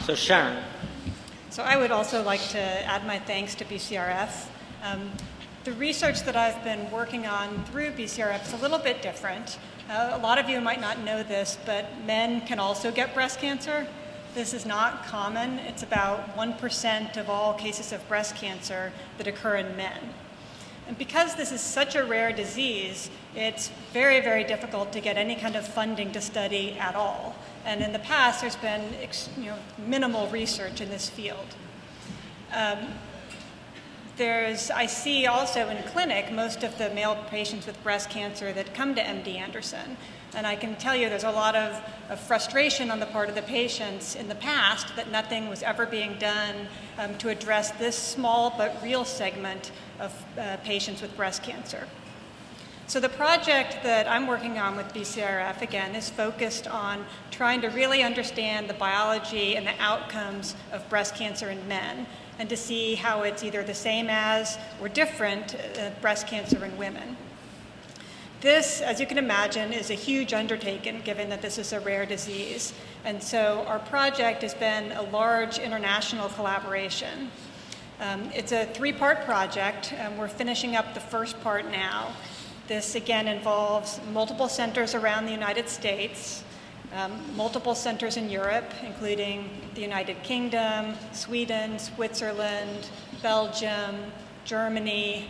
So Sharon. So I would also like to add my thanks to BCRF. The research that I've been working on through BCRF is a little bit different. A lot of you might not know this, but men can also get breast cancer. This is not common. It's about 1% of all cases of breast cancer that occur in men. And because this is such a rare disease, it's very, very difficult to get any kind of funding to study at all. And in the past, there's been minimal research in this field. I see also in clinic most of the male patients with breast cancer that come to MD Anderson. And I can tell you there's a lot of frustration on the part of the patients in the past that nothing was ever being done to address this small but real segment of patients with breast cancer. So the project that I'm working on with BCRF, again, is focused on trying to really understand the biology and the outcomes of breast cancer in men, and to see how it's either the same as or different breast cancer in women. This, as you can imagine, is a huge undertaking given that this is a rare disease. And so our project has been a large international collaboration. It's a three-part project, and we're finishing up the first part now. This, again, involves multiple centers around the United States, multiple centers in Europe, including the United Kingdom, Sweden, Switzerland, Belgium, Germany,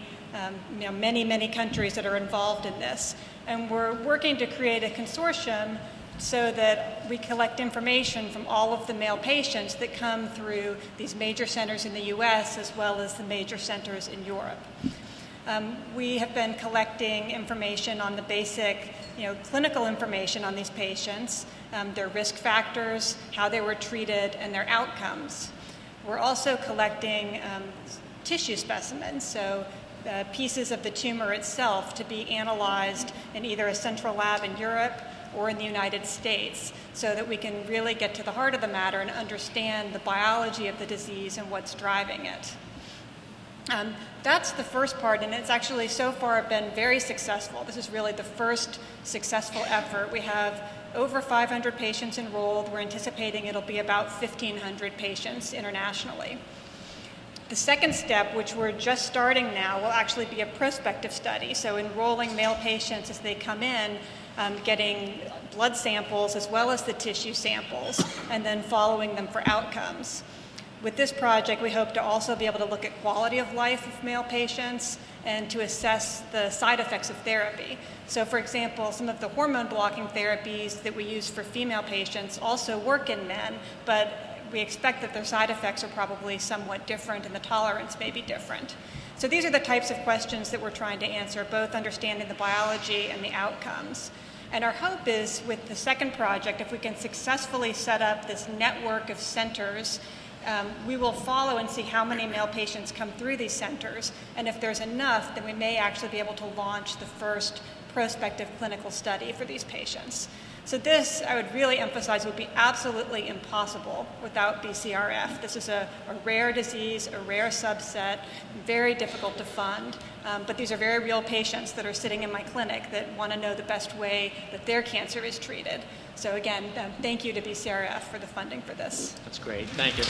many, many countries that are involved in this. And we're working to create a consortium so that we collect information from all of the male patients that come through these major centers in the US as well as the major centers in Europe. We have been collecting information on the basic clinical information on these patients, their risk factors, how they were treated, and their outcomes. We're also collecting tissue specimens, so pieces of the tumor itself to be analyzed in either a central lab in Europe or in the United States, so that we can really get to the heart of the matter and understand the biology of the disease and what's driving it. That's the first part, and it's actually so far been very successful. This is really the first successful effort. We have over 500 patients enrolled. We're anticipating it'll be about 1,500 patients internationally. The second step, which we're just starting now, will actually be a prospective study, so enrolling male patients as they come in, getting blood samples as well as the tissue samples, and then following them for outcomes. With this project, we hope to also be able to look at quality of life of male patients and to assess the side effects of therapy. So for example, some of the hormone blocking therapies that we use for female patients also work in men, but we expect that their side effects are probably somewhat different and the tolerance may be different. So these are the types of questions that we're trying to answer, both understanding the biology and the outcomes. And our hope is with the second project, if we can successfully set up this network of centers, we will follow and see how many male patients come through these centers. And if there's enough, then we may actually be able to launch the first prospective clinical study for these patients. So this, I would really emphasize, would be absolutely impossible without BCRF. This is a rare disease, a rare subset, very difficult to fund. But these are very real patients that are sitting in my clinic that want to know the best way that their cancer is treated. So again, thank you to BCRF for the funding for this. That's great. Thank you.